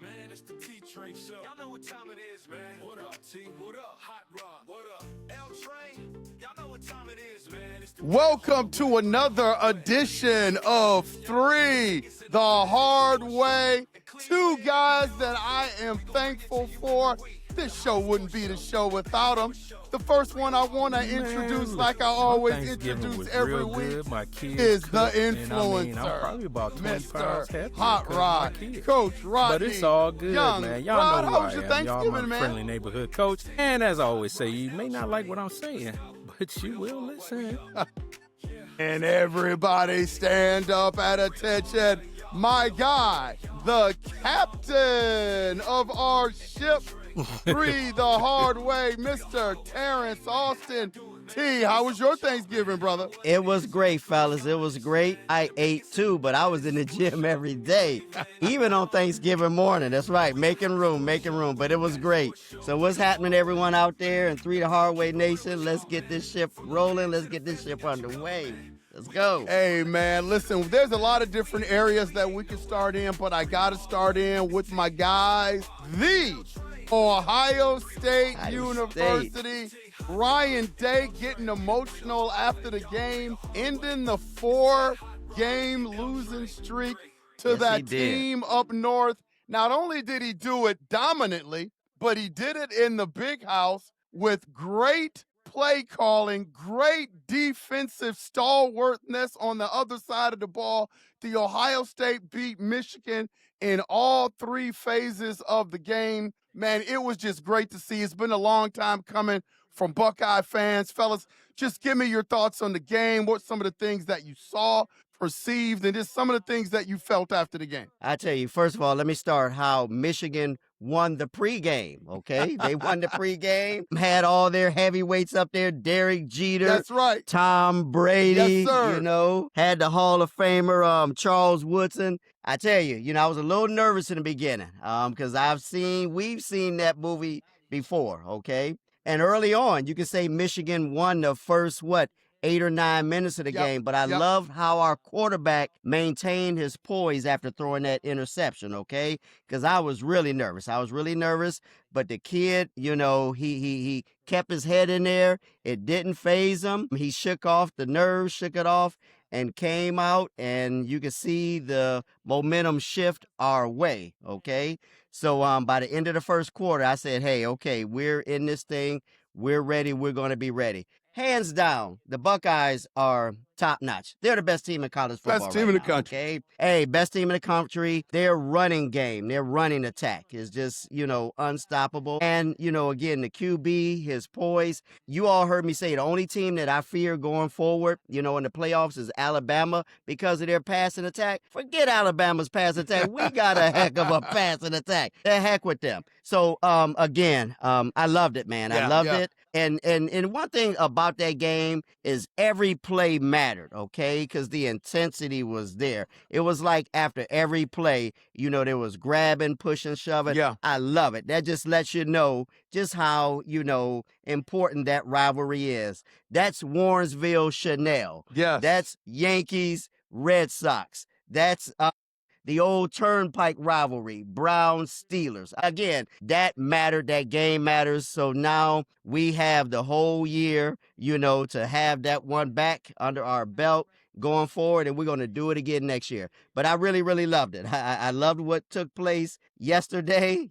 Man, it's the T-Train Show. Y'all know what time it is, man. What up, T? What up, Hot Rod? What up, L-Train? Y'all know what time it is, man. It's the Welcome to another edition of Three the Hard Way. Two guys that I am thankful for. This show wouldn't be the show without them. The first one I want to introduce, like I always introduce every week, is the influencer, I'm probably about 20 pounds Mr. heavier Hot Rod, Coach Rodney. But it's all good, Young man. Y'all Rod, know how who was I your am. Thanksgiving, Y'all my man? friendly neighborhood coach. And as I always say, you may not like what I'm saying, but you will listen. And everybody stand up at attention. My guy, the captain of our ship, Three the Hard Way, Mr. Terrence Austin. T, how was your Thanksgiving, brother? It was great, fellas. It was great. I ate too, but I was in the gym every day, even on Thanksgiving morning. That's right, making room. But it was great. So what's happening, everyone out there in Three the Hard Way Nation? Let's get this ship rolling. Let's get this ship underway. Let's go. Hey, man, listen, there's a lot of different areas that we can start in, but I got to start in with my guys, the Ohio State University. Ryan Day getting emotional after the game, ending the 4-game losing streak to that team up north. Not only did he do it dominantly, but he did it in the big house with great play calling, great defensive stalwartness on the other side of the ball. The Ohio State beat Michigan in all three phases of the game. Man, it was just great to see. It's been a long time coming from Buckeye fans. Fellas, just give me your thoughts on the game. What's some of the things that you saw, perceived, and just some of the things that you felt after the game? I tell you, first of all, let me start how Michigan won the pregame, okay? They won the pregame, had all their heavyweights up there, Derek Jeter. That's right. Tom Brady, Yes, sir. had the Hall of Famer Charles Woodson. I tell you, I was a little nervous in the beginning because we've seen that movie before, okay? And early on, you can say Michigan won the first, 8 or 9 minutes of the game. But I loved how our quarterback maintained his poise after throwing that interception, okay? Because I was really nervous. But the kid, he kept his head in there. It didn't faze him. He shook off the nerves, shook it off, and came out. And you can see the momentum shift our way, okay? So by the end of the first quarter, I said, hey, okay, we're in this thing. We're ready. We're going to be ready. Hands down, the Buckeyes are top-notch. They're the best team in college football. Best team in the country. Okay? Hey, best team in the country. Their running game, their running attack is just, unstoppable. And, again, the QB, his poise. You all heard me say the only team that I fear going forward, in the playoffs is Alabama because of their passing attack. Forget Alabama's passing attack. We got a heck of a passing attack. The heck with them. So, again, I loved it, man. I loved it. And one thing about that game is every play mattered, okay? Because the intensity was there. It was like after every play, there was grabbing, pushing, shoving. Yeah. I love it. That just lets you know just how, important that rivalry is. That's Warrensville, Chanel. Yes. That's Yankees, Red Sox. That's the old Turnpike rivalry, Browns, Steelers. Again, that mattered. That game matters. So now we have the whole year, to have that one back under our belt going forward, and we're going to do it again next year. But I really, really loved it. I loved what took place yesterday,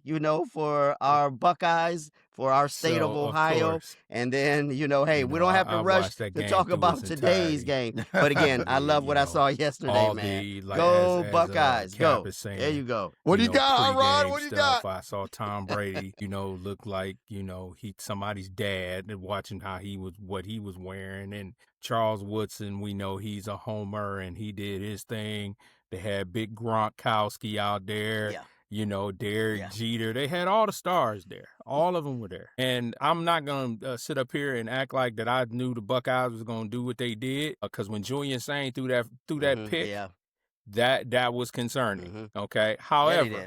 for our Buckeyes, for our state of Ohio. And then, hey, we don't have to rush to talk about today's game. But again, I love what I saw yesterday, man. Go Buckeyes, go. There you go. What do you got, Rod? What do you got? I saw Tom Brady, look like, he somebody's dad, and watching what he was wearing. And Charles Woodson, we know he's a homer, and he did his thing. They had big Gronkowski out there. Yeah. Derek Jeter. They had all the stars there. All of them were there. And I'm not going to sit up here and act like that I knew the Buckeyes was going to do what they did, because when Julian Sayin threw that pick, that was concerning. Okay. However,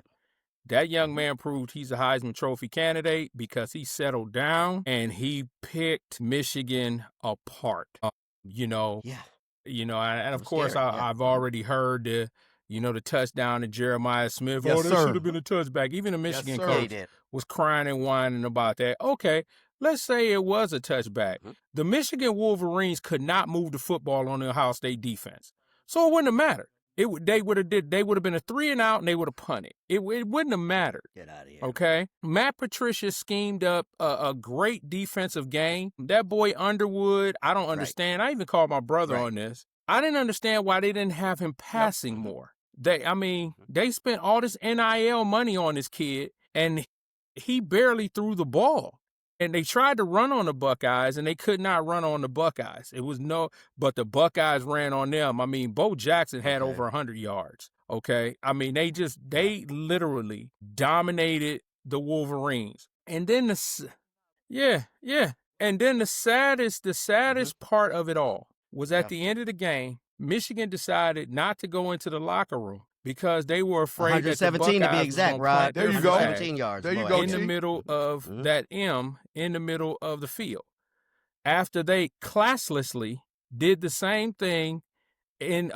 that young man proved he's a Heisman Trophy candidate because he settled down and he picked Michigan apart. And of course, I've already heard You know, the touchdown to Jeremiah Smith. Yes, oh, that sir. should have been a touchback. Even the Michigan sir. Yeah, he coach did. was crying and whining about that. Okay, let's say it was a touchback. The Michigan Wolverines could not move the football on the Ohio State defense, so it wouldn't have mattered. They would have been a 3-and-out and they would have punted. It wouldn't have mattered. Get out of here. Okay, Matt Patricia schemed up a great defensive game. That boy Underwood, I don't understand. I even called my brother on this. I didn't understand why they didn't have him passing more. They spent all this NIL money on this kid, and he barely threw the ball. And they tried to run on the Buckeyes, and they could not run on the Buckeyes. But the Buckeyes ran on them. I mean, Bo Jackson had over 100 yards. Okay, I mean, they literally dominated the Wolverines. And then and then the saddest part of it all was at the end of the game, Michigan decided not to go into the locker room because they were afraid that the 117 Buckeyes to be exact, was gonna Rod. plant There their you go. flag 17 yards. There you boy. go, in the T. middle of that M in the middle of the field. After they classlessly did the same thing in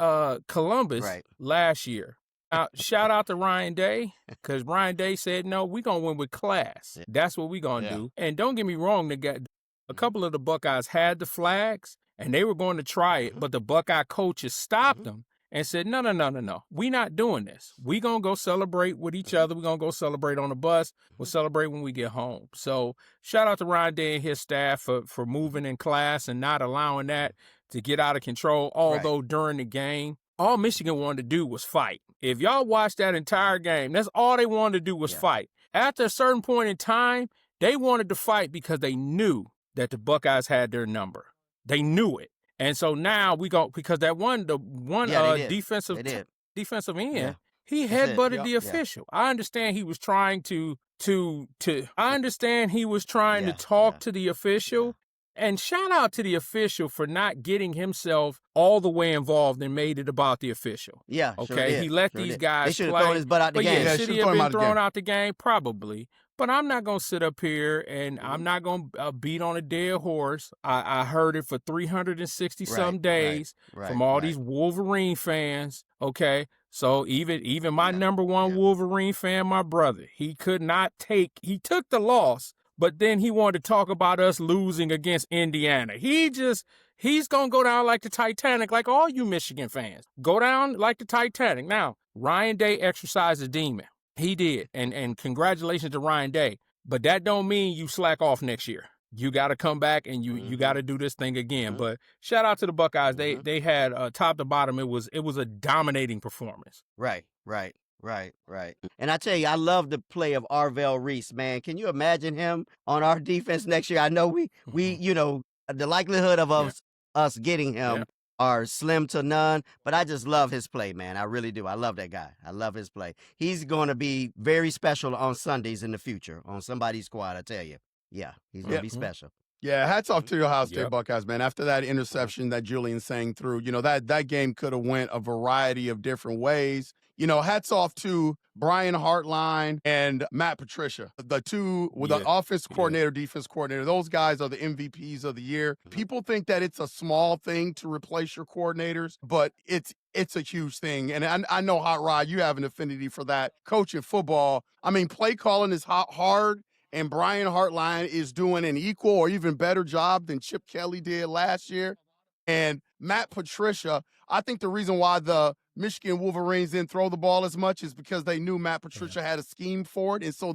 Columbus last year. Now, shout out to Ryan Day, because Ryan Day said, no, we're going to win with class. That's what we're going to do. And don't get me wrong, a couple of the Buckeyes had the flags, and they were going to try it, but the Buckeye coaches stopped them and said, no. We're not doing this. We're going to go celebrate with each other. We're going to go celebrate on the bus. We'll celebrate when we get home. So shout out to Ryan Day and his staff for moving in class and not allowing that to get out of control, although during the game, all Michigan wanted to do was fight. If y'all watched that entire game, that's all they wanted to do was fight. After a certain point in time, they wanted to fight because they knew that the Buckeyes had their number. They knew it. And so now because the one defensive end, he headbutted the official. I understand he was trying to talk to the official. And shout out to the official for not getting himself all the way involved and made it about the official. Yeah, okay. He let these guys They should have play. thrown his butt out the game. Yeah, should he have been thrown out the game? Probably. But I'm not going to sit up here and I'm not going to beat on a dead horse. I heard it for 360-some days from all these Wolverine fans, okay? So even my number one Wolverine fan, my brother, he took the loss, but then he wanted to talk about us losing against Indiana. He's going to go down like the Titanic, like all you Michigan fans. Go down like the Titanic. Now, Ryan Day exercised a demon. He did, and congratulations to Ryan Day. But that don't mean you slack off next year. You got to come back and you got to do this thing again. But shout out to the Buckeyes. They had top to bottom. It was a dominating performance. Right. And I tell you, I love the play of Arvell Reese, man. Can you imagine him on our defense next year? I know we the likelihood of us getting him are slim to none, but I just love his play, man. I really do. I love that guy. I love his play. He's going to be very special on Sundays in the future on somebody's squad, I tell you. Yeah, he's going to be special. Yeah, hats off to your Ohio State Buckeyes, man. After that interception that Julian Sayin threw, that game could have went a variety of different ways. Hats off to Brian Hartline and Matt Patricia, the two with the offense coordinator, defense coordinator. Those guys are the MVPs of the year. People think that it's a small thing to replace your coordinators, but it's a huge thing. And I know, Hot Rod, you have an affinity for that. Coaching football, I mean, play calling is hard, and Brian Hartline is doing an equal or even better job than Chip Kelly did last year. And Matt Patricia, I think the reason why the Michigan Wolverines didn't throw the ball as much is because they knew Matt Patricia had a scheme for it. And so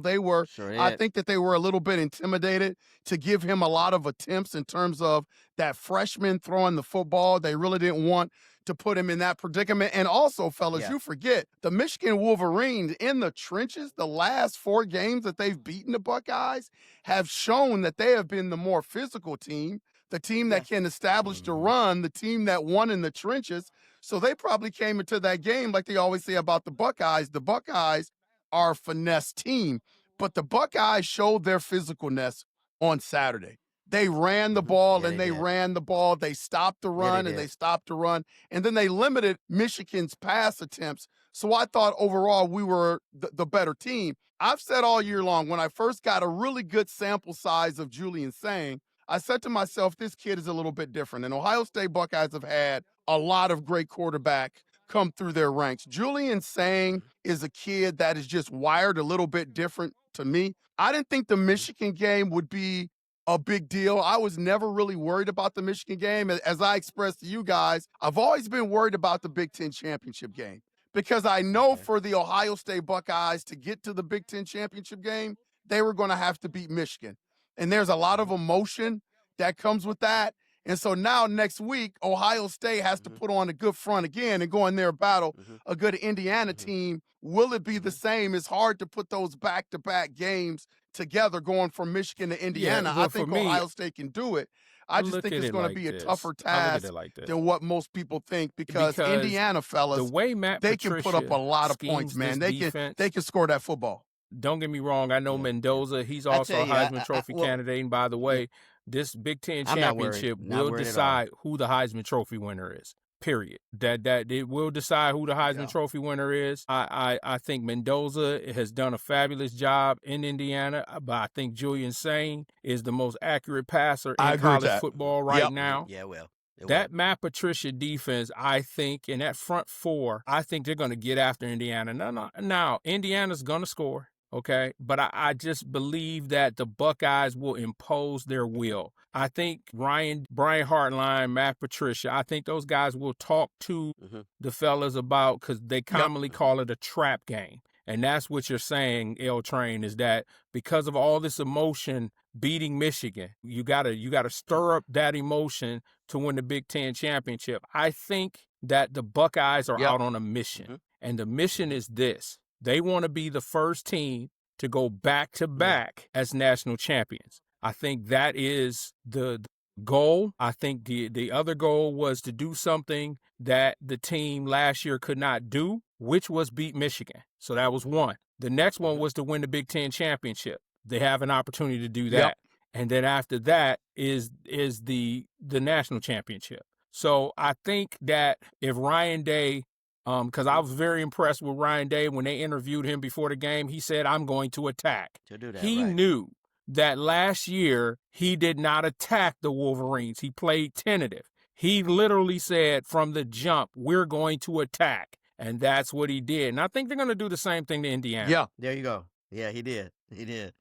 I think that they were a little bit intimidated to give him a lot of attempts in terms of that freshman throwing the football. They really didn't want to put him in that predicament. And also, fellas, you forget the Michigan Wolverines in the trenches, the last 4 games that they've beaten the Buckeyes have shown that they have been the more physical team, the team that can establish the run, the team that won in the trenches. So they probably came into that game like they always say about the Buckeyes. The Buckeyes are a finesse team, but the Buckeyes showed their physicalness on Saturday. They ran the ball and they ran the ball. They stopped the run and they stopped the run. And then they limited Michigan's pass attempts. So I thought overall we were the better team. I've said all year long, when I first got a really good sample size of Julian Sayin, I said to myself, this kid is a little bit different. And Ohio State Buckeyes have had a lot of great quarterback come through their ranks. Julian Sayin is a kid that is just wired a little bit different to me. I didn't think the Michigan game would be a big deal. I was never really worried about the Michigan game. As I expressed to you guys, I've always been worried about the Big Ten championship game because I know for the Ohio State Buckeyes to get to the Big Ten championship game, they were going to have to beat Michigan. And there's a lot of emotion that comes with that. And so now next week, Ohio State has to put on a good front again and go in there battle a good Indiana team. Will it be the same? It's hard to put those back-to-back games together going from Michigan to Indiana. well, I think for me, Ohio State can do it. I just look think at it's it going to like be a this. tougher I look at task it like this. than what most people think because Indiana fellas, the way Matt they can put up a lot of schemes points, man. this They can score that football. Don't get me wrong. I know Mendoza. He's I also tell a you, Heisman Trophy well, candidate. And by the way, this Big Ten I'm not worried. championship Not will worried at all. decide who the Heisman Trophy winner is. Period. That it will decide who the Heisman Trophy winner is. I think Mendoza has done a fabulous job in Indiana, but I think Julian Sayin is the most accurate passer I in agree with college that. football right Yep. now. Yeah, well. That Matt Patricia defense, I think, in that front four, I think they're going to get after Indiana. Now, Indiana's going to score, okay? But I just believe that the Buckeyes will impose their will. I think Brian Hartline, Matt Patricia, I think those guys will talk to the fellas about, because they commonly call it a trap game. And that's what you're saying, L Train, is that because of all this emotion beating Michigan, you gotta stir up that emotion to win the Big Ten championship. I think that the Buckeyes are out on a mission. And the mission is this. They want to be the first team to go back-to-back as national champions. I think that is the goal. I think the other goal was to do something that the team last year could not do, which was beat Michigan. So that was one. The next one was to win the Big Ten championship. They have an opportunity to do that. Yep. And then after that is the national championship. So I think that if Ryan Day, because I was very impressed with Ryan Day when they interviewed him before the game, he said, I'm going to attack. To do that, He right. knew that last year he did not attack the Wolverines. He played tentative. He literally said from the jump, we're going to attack. And that's what he did. And I think they're going to do the same thing to Indiana. Yeah. There you go. Yeah, he did. He did.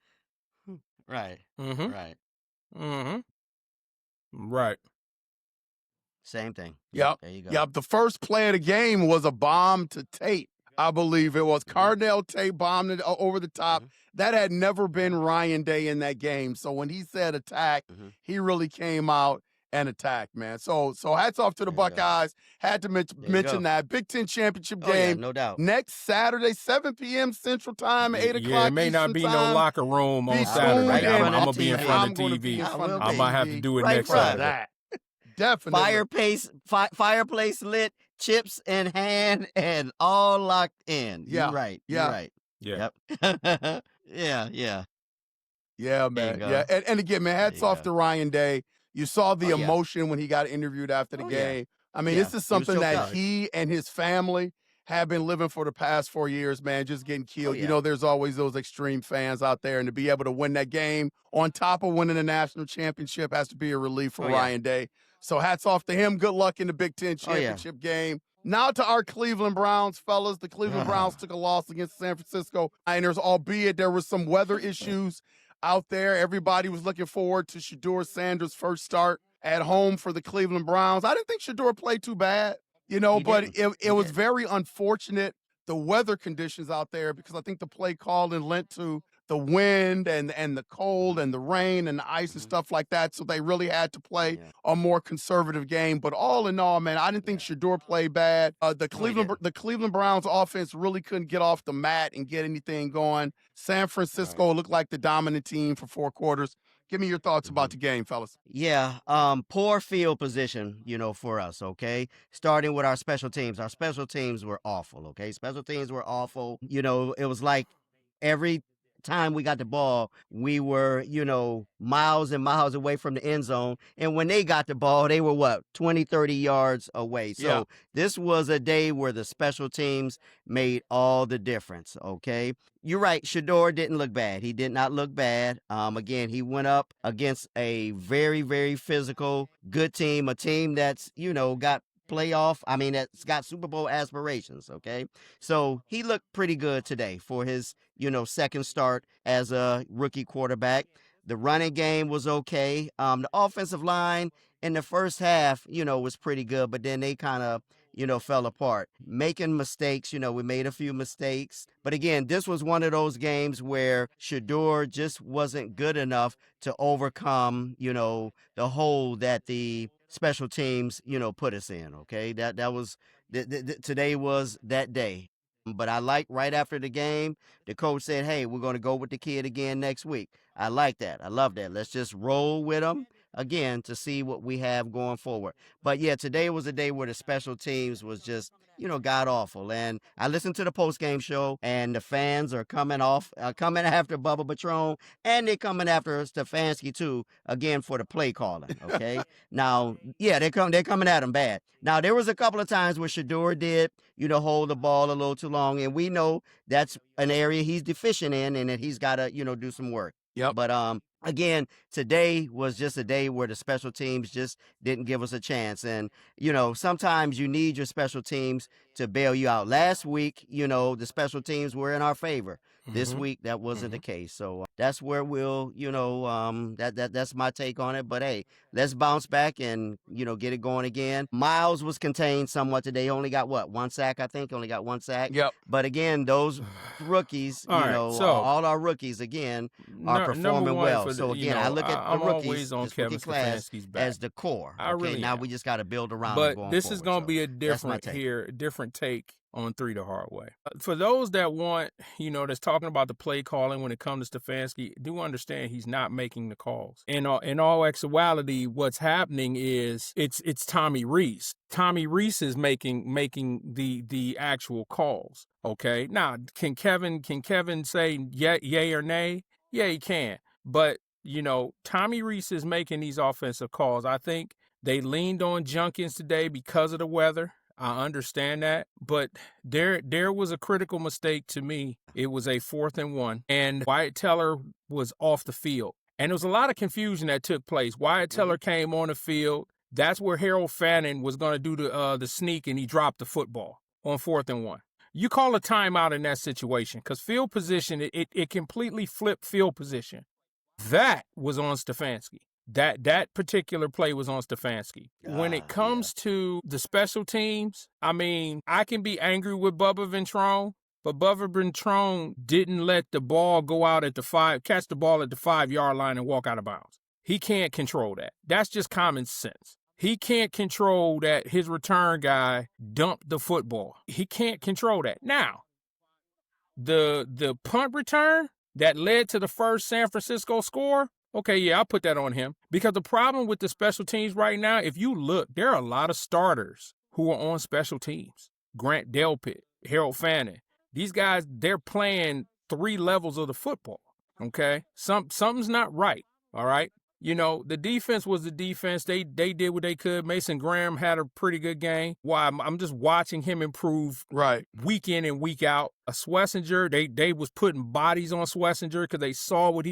Right. Mm-hmm. Right. Mm-hmm. Right. Same thing. Yep. There you go. Yep. The first play of the game was a bomb to Tate. I believe it was Cardell Tate bombed it over the top. That had never been Ryan Day in that game. So when he said attack, he really came out and attacked, man. So hats off to the Buckeyes. Had to mention that. Big Ten championship game. No doubt. Next Saturday, 7 p.m. Central Time, 8 o'clock Yeah, it may not Eastern be time. no locker room on Be Saturday. tuned in. I'm going to be in front of I'm gonna TV. be in front of I might have to TV. do it Right next front. Saturday. That. Definitely. Fireplace lit, chips in hand, and all locked in. Yeah. You're right. Yeah. You're right. Yeah. Yep. Yeah. Yeah, There man. you go. Yeah. And again, man, hats There you off to Ryan Day. You saw the Oh, yeah. emotion when he got interviewed after the Oh, yeah. game. I mean, Yeah. this is He was something choked that out. he and his family have been living for the past 4 years, man, just getting killed. yeah. You know, there's always those extreme fans out there, and to be able to win that game on top of winning the national championship has to be a relief for Oh, yeah. Ryan Day. So hats off to him. Good luck in the Big Ten Oh, yeah. championship game. Now to our Cleveland Browns, fellas. The Cleveland Browns took a loss against San Francisco Niners, albeit there were some weather issues out there. Everybody was looking forward to Shedeur Sanders' first start at home for the Cleveland Browns. I didn't think Shedeur played too bad, you know, He but didn't. it was very unfortunate, the weather conditions out there, because I think the play calling lent to the wind and the cold and the rain and the ice and stuff like that. So they really had to play a more conservative game. But all in all, man, I didn't think Shedeur played bad. The Cleveland Browns offense really couldn't get off the mat and get anything going. San Francisco looked like the dominant team for 4 quarters. Give me your thoughts about the game, fellas. Yeah, poor field position, for us, okay? Starting with our special teams. Our special teams were awful, okay? Special teams were awful. It was like every time we got the ball, we were, miles and miles away from the end zone. And when they got the ball, they were 20, 30 yards away. So this was a day where the special teams made all the difference, okay? You're right. Shedeur didn't look bad. He did not look bad. Again, he went up against a very, very physical, good team, a team that's, got playoff. I mean, that's got Super Bowl aspirations. Okay, so he looked pretty good today for his second start as a rookie quarterback. The running game was okay. The offensive line in the first half, was pretty good, but then they kind of fell apart. Making mistakes, we made a few mistakes. But again, this was one of those games where Shador just wasn't good enough to overcome, the hole that the special teams, put us in. Okay. That was, today was that day. But I like right after the game, the coach said, hey, we're going to go with the kid again next week. I like that. I love that. Let's just roll with them again to see what we have going forward. But yeah, today was a day where the special teams was just, god awful. And I listened to the post game show, and the fans are coming after Bubba Patron, and they're coming after Stefanski too, again for the play calling. Okay, now yeah, they're coming at him bad. Now there was a couple of times where Shador did, hold the ball a little too long, and we know that's an area he's deficient in, and that he's got to, do some work. Yep. But again, today was just a day where the special teams just didn't give us a chance. And, sometimes you need your special teams to bail you out. Last week, the special teams were in our favor. This week, that wasn't the case. So that's where we'll, that's my take on it. But hey, let's bounce back and, get it going again. Miles was contained somewhat today. He only got one sack, I think. Only got one sack. Yep. But again, those rookies, all our rookies, again, are performing well. So again, I look at the rookies, this rookie class as the core. Okay, now we just got to build around. But this is going to be a different take on Three the Hard Way. For those that want, that's talking about the play calling when it comes to Stefanski, do understand he's not making the calls. In all actuality, what's happening is it's Tommy Rees. Tommy Rees is making the actual calls. Okay. Now, can Kevin say yay or nay? Yeah, he can. But Tommy Rees is making these offensive calls. I think they leaned on Junkins today because of the weather. I understand that, but there was a critical mistake to me. It was a 4th and 1, and Wyatt Teller was off the field. And there was a lot of confusion that took place. Wyatt Teller came on the field. That's where Harold Fannin was going to do the sneak, and he dropped the football on 4th and 1. You call a timeout in that situation because field position, it completely flipped field position. That was on Stefanski. That particular play was on Stefanski. When it comes to the special teams, I mean, I can be angry with Bubba Ventrone, but Bubba Ventrone didn't let the ball go out at catch the ball at the 5-yard line and walk out of bounds. He can't control that. That's just common sense. He can't control that his return guy dumped the football. He can't control that. Now, the punt return that led to the first San Francisco score, okay, yeah, I'll put that on him. Because the problem with the special teams right now, if you look, there are a lot of starters who are on special teams. Grant Delpit, Harold Fannin. These guys, they're playing 3 levels of the football, okay? Something's not right, all right? The defense was the defense. They did what they could. Mason Graham had a pretty good game. Why? I'm just watching him improve week in and week out. Schlesinger, they was putting bodies on Schlesinger because they saw what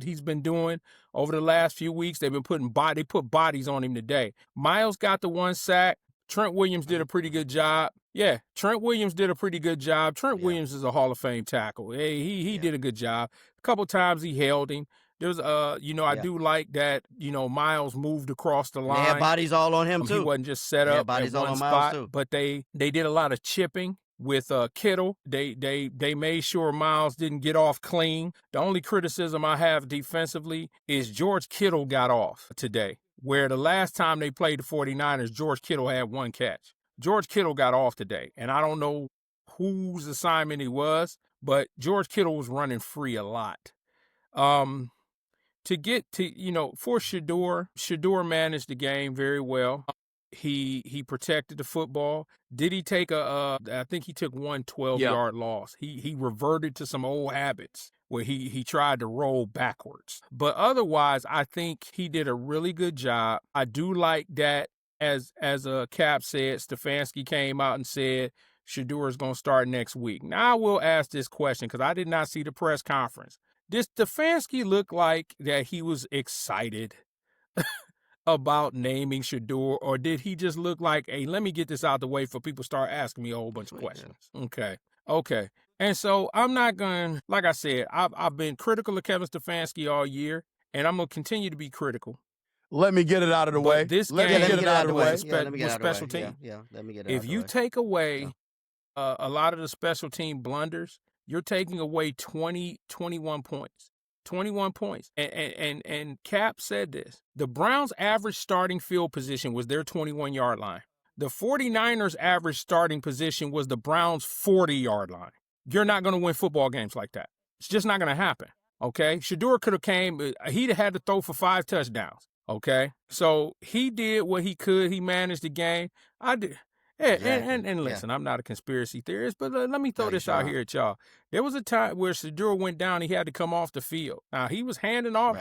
he's been doing over the last few weeks. They put bodies on him today. Miles got the 1 sack. Trent Williams did a pretty good job. Yeah, Trent Williams did a pretty good job. Trent Williams is a Hall of Fame tackle. Hey, he did a good job. A couple times he held him. There's I do like that, Miles moved across the line. They had bodies all on him too. He wasn't just set up bodies at all one on spot, Miles too. But they did a lot of chipping with Kittle. They made sure Miles didn't get off clean. The only criticism I have defensively is George Kittle got off today, where the last time they played the 49ers, George Kittle had 1 catch. George Kittle got off today, and I don't know whose assignment he was, but George Kittle was running free a lot. To get to, for Shador managed the game very well. He protected the football. Did he take I think he took 1 12-yard loss. He reverted to some old habits where he tried to roll backwards. But otherwise, I think he did a really good job. I do like that, as Cap said, Stefanski came out and said Shador is going to start next week. Now, I will ask this question because I did not see the press conference. Did Stefanski look like that he was excited about naming Shador, or did he just look like, hey, let me get this out the way for people to start asking me a whole bunch of questions? Okay. And so I'm not going, like I said, I've been critical of Kevin Stefanski all year, and I'm going to continue to be critical. Let me get it out of the But way. this Let me game- get it out of the way. with special team. Yeah, let me get it out If of the you way. take away a lot of the special team blunders, you're taking away 21 points. 21 points. And Cap said this. The Browns' average starting field position was their 21-yard line. The 49ers' average starting position was the Browns' 40-yard line. You're not going to win football games like that. It's just not going to happen, okay? Shador could have came. He'd have had to throw for 5 touchdowns, okay? So he did what he could. He managed the game. I did. And listen, I'm not a conspiracy theorist, but let me throw this out here at y'all. There was a time where Shador went down, he had to come off the field. Now, he was handing off.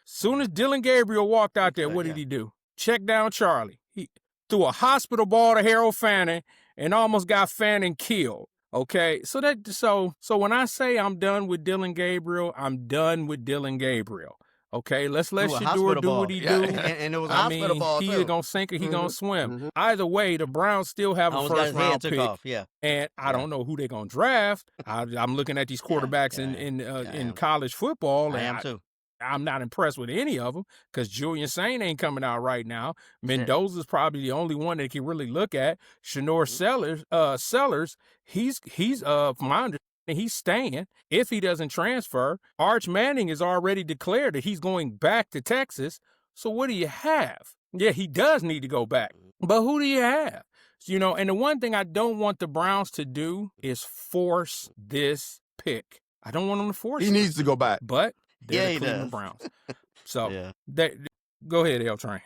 Soon as Dylan Gabriel walked out there, what did he do? Check down Charlie. He threw a hospital ball to Harold Fanning and almost got Fanning killed. Okay, so when I say I'm done with Dylan Gabriel, I'm done with Dylan Gabriel. Okay, let's let Shador do what he do. And it was a hospital ball, he too. either going to sink or he going to swim. Either way, the Browns still have a first-round pick. And I don't know who they're going to draft. I'm looking at these quarterbacks in college football. I am, too. I'm not impressed with any of them because Julian Sayin ain't coming out right now. Mendoza's probably the only one that can really look at. Shanor Sellers, he's from my understanding, he's staying if he doesn't transfer. Arch Manning has already declared that he's going back to Texas. So what do you have? Yeah, he does need to go back. But who do you have? You know, and the one thing I don't want the Browns to do is force this pick. I don't want them to force it. He needs to go back. But they're he the Cleveland does. Browns. So Yeah. Go ahead, L Train.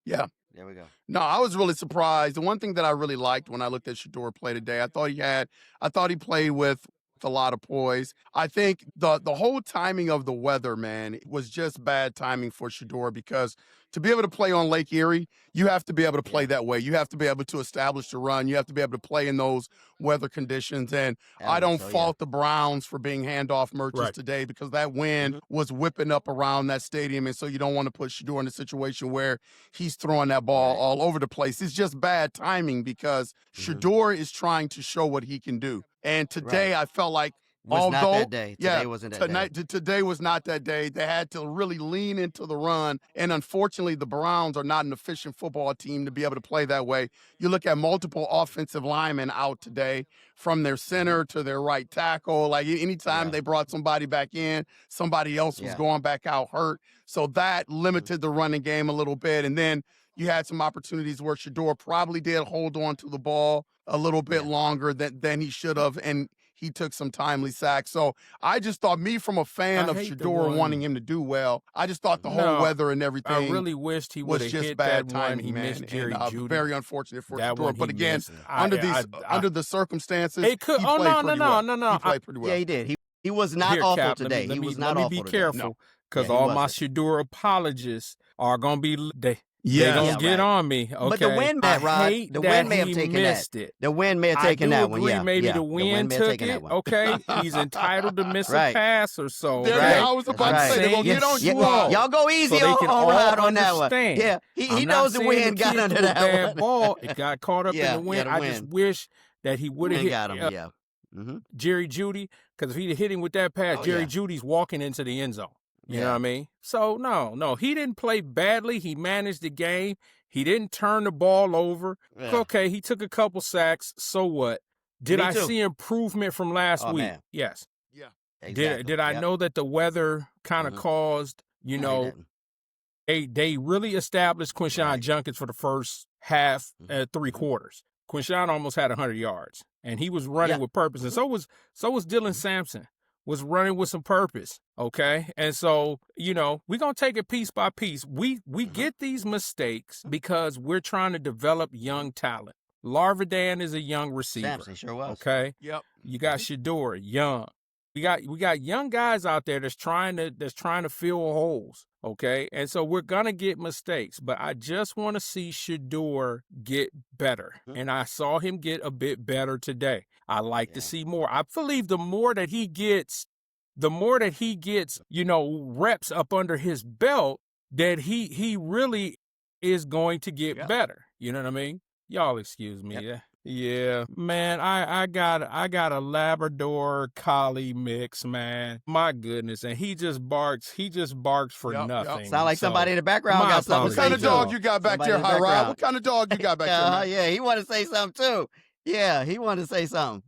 Yeah. There we go. No, I was really surprised. The one thing that I really liked when I looked at Shador play today, I thought he played with a lot of poise. I think the whole timing of the weather, man, was just bad timing for Shador because to be able to play on Lake Erie, you have to be able to play that way. You have to be able to establish the run. You have to be able to play in those weather conditions. And I don't fault the Browns for being handoff merchants today because that wind was whipping up around that stadium. And so you don't want to put Shador in a situation where he's throwing that ball all over the place. It's just bad timing because Shador is trying to show what he can do. And today I felt like Not that day. Today wasn't that day. Today was not that day. They had to really lean into the run. And unfortunately, the Browns are not an efficient football team to be able to play that way. You look at multiple offensive linemen out today, from their center to their right tackle. Like anytime they brought somebody back in, somebody else was going back out hurt. So that limited the running game a little bit. And then you had some opportunities where Shador probably did hold on to the ball a little bit longer than he should have, and he took some timely sacks. So I just thought, from a fan of Shador wanting him to do well, I just thought the whole weather and everything I really wished he would have hit bad that one. timing, He missed Jerry Jeudy. Very unfortunate for That Shador. one But he again, missed. under the circumstances, It could. he Oh, played pretty well. no. He played pretty well. Yeah, he did. He was not Here, awful Cap, today. Let He me, was let not me awful be today. careful because Yeah, he all my wasn't. Shador apologists are going to be they're Yeah. going to get on me. Okay? But the wind, I Rod, hate the that wind may have he taken missed that. it. The wind may have taken I that do one. agree, Yeah, maybe yeah. the wind may have took taken it. that one. Okay, he's entitled to miss a Right. pass or so. Yeah, okay? I was about to say, they're going to get on you all. Y'all go easy So they can all Rod on that one. understand. Yeah, he I'm not knows the saying wind got kid under threw a that bad one. ball. It got caught up in Yeah, the wind. the I just wind. wish that he would have Wind hit got him. Yeah. Jerry Jeudy, because if he'd have hit him with that pass, Jerry Judy's walking into the end zone. You know what I mean? So, no, he didn't play badly. He managed the game. He didn't turn the ball over. Yeah. Okay, he took a couple sacks. So what? Did Me I too. see improvement from last week? Man. Yes. Yeah. Exactly. Did I Yep. know that the weather kind of caused, No, he didn't. they really established Quinshon Junkins for the first half, 3 quarters. Quinshon almost had 100 yards, and he was running with purpose. And so was Dylan Sampson, was running with some purpose, okay? And so, we're going to take it piece by piece. We get these mistakes because we're trying to develop young talent. Larvadan is a young receiver. Sampson sure was. Okay? Yep. You got Shador, young. We got young guys out there that's trying to fill holes, okay? And so we're gonna get mistakes, but I just want to see Shador get better, and I saw him get a bit better today. I like to see more. I believe the more that he gets, reps up under his belt, that he really is going to get Yep. better. You know what I mean? Y'all excuse me. Yep. Yeah, man, I got a Labrador Collie mix, man. My goodness, and he just barks for Yep, yep. nothing. Sound like So, somebody in the background my got something What to apologies. say kind of too. dog you got back Somebody there, in the High Rod? background. What kind of dog you got back there, man? Yeah, he wanted to say something too. Yeah, he wanted to say something.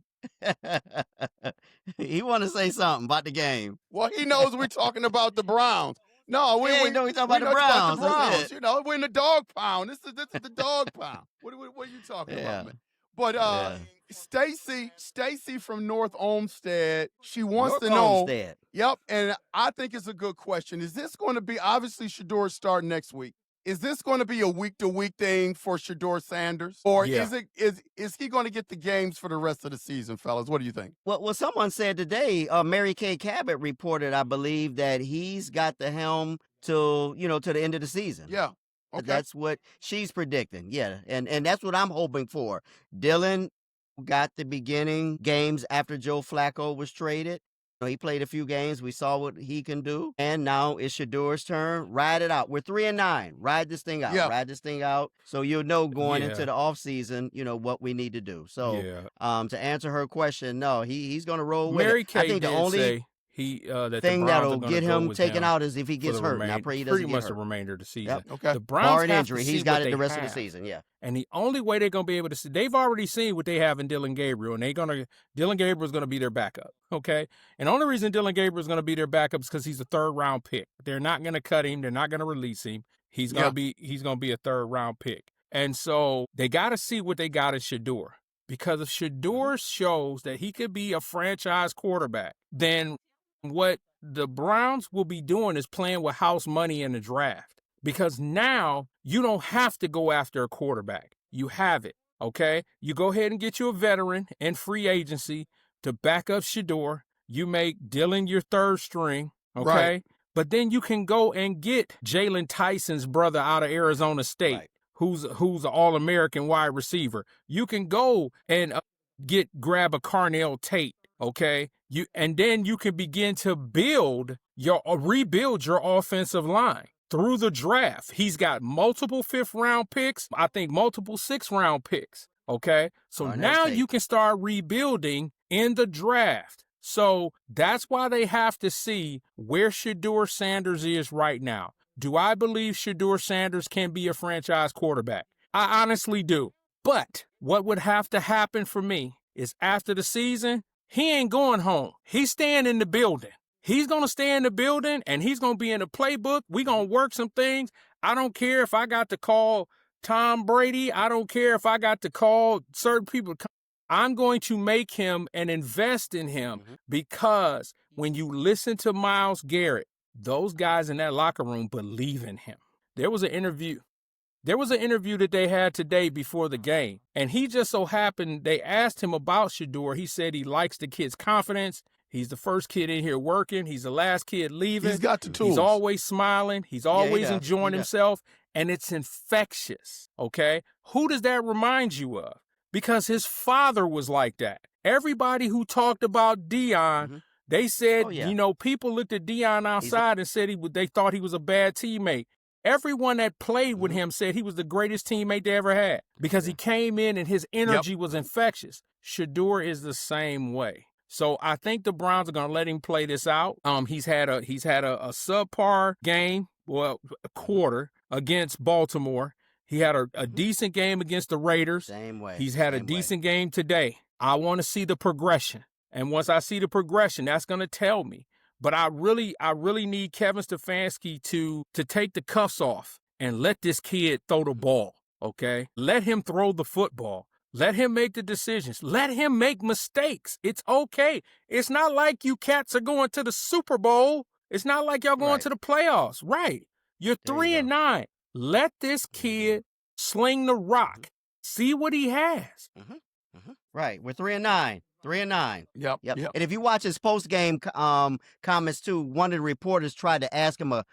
He wanted to say something about the game. Well, he knows we're talking about the Browns. No, we Yeah, he know we talking about the know it's Browns. That's Browns. it. You know, we're in the dog pound. This is the dog pound. What are you talking Yeah. about, man? But Yeah. Stacy from North Olmsted, she wants North to know. Olmsted. Yep, and I think it's a good question. Is this going to be, obviously Shador starting next week? Is this going to be a week-to-week thing for Shador Sanders? Or Yeah. is he going to get the games for the rest of the season, fellas? What do you think? Well, someone said today, Mary Kay Cabot reported, I believe, that he's got the helm till to the end of the season. Yeah. Okay. That's what she's predicting. Yeah, and that's what I'm hoping for. Dylan got the beginning games after Joe Flacco was traded. He played a few games. We saw what he can do. And now it's Shador's turn. Ride it out. We're 3-9. Ride this thing out. Yeah. Ride this thing out. So you'll know going Yeah. into the offseason, what we need to do. So Yeah. to answer her question, no, he's going to roll with Mary it. Kay I think the did only say that the thing Browns that'll are gonna get go him with taken him out is if he for gets the hurt. And I remain- pray he pretty doesn't much get the hurt. remainder of the season. Yep. Okay. The Browns Barring have injury, to see he's got what it they the rest of the have. season. Yeah. And the only way they're going to be able to see, they've already seen what they have in Dylan Gabriel, and Dylan Gabriel's going to be their backup, okay? And the only reason Dylan Gabriel's going to be their backup is because he's a third-round pick. They're not going to cut him. They're not going to release him. He's going to be a third-round pick. And so they got to see what they got in Shador. Because if Shador shows that he could be a franchise quarterback, then what the Browns will be doing is playing with house money in the draft. Because now you don't have to go after a quarterback. You have it, okay? You go ahead and get you a veteran in free agency to back up Shador. You make Dylan your third string, okay? Right. But then you can go and get Jalen Tyson's brother out of Arizona State, Right. who's an All-American wide receiver. You can go and grab a Carnell Tate, okay? And then you can begin to rebuild your offensive line through the draft. He's got multiple 5th-round picks, I think multiple 6th-round picks, okay? So Carnell now Tate. you can start rebuilding in the draft. So that's why they have to see where Shador Sanders is right now. Do I believe Shador Sanders can be a franchise quarterback? I honestly do. But what would have to happen for me is after the season, he ain't going home. He's staying in the building. He's going to stay in the building, and he's going to be in the playbook. We're going to work some things. I don't care if I got to call Tom Brady. I don't care if I got to call certain people. I'm going to make him and invest in him because when you listen to Myles Garrett, those guys in that locker room believe in him. There was an interview that they had today before the game, and he just so happened, they asked him about Shador. He said he likes the kid's confidence. He's the first kid in here working. He's the last kid leaving. He's got the tools. He's always smiling. He's always does. enjoying He does. himself, and it's infectious, okay? Who does that remind you of? Because his father was like that. Everybody who talked about Deion, they said, Oh, yeah. people looked at Deion outside and said they thought he was a bad teammate. Everyone that played with him said he was the greatest teammate they ever had because he came in and his energy was infectious. Shador is the same way. So I think the Browns are going to let him play this out. He's had a subpar game, a quarter against Baltimore. He had a decent game against the Raiders. Same way. He's had a Same way. decent game today. I want to see the progression. And once I see the progression, that's going to tell me. But I really need Kevin Stefanski to take the cuffs off and let this kid throw the ball, okay? Let him throw the football. Let him make the decisions. Let him make mistakes. It's okay. It's not like you cats are going to the Super Bowl. It's not like y'all going Right. to the playoffs. Right. You're There you 3-9. Let this kid sling the rock. See what he has. Right. We're 3-9. 3-9. Yep. Yep. Yep. And if you watch his post-game comments too, one of the reporters tried to ask him a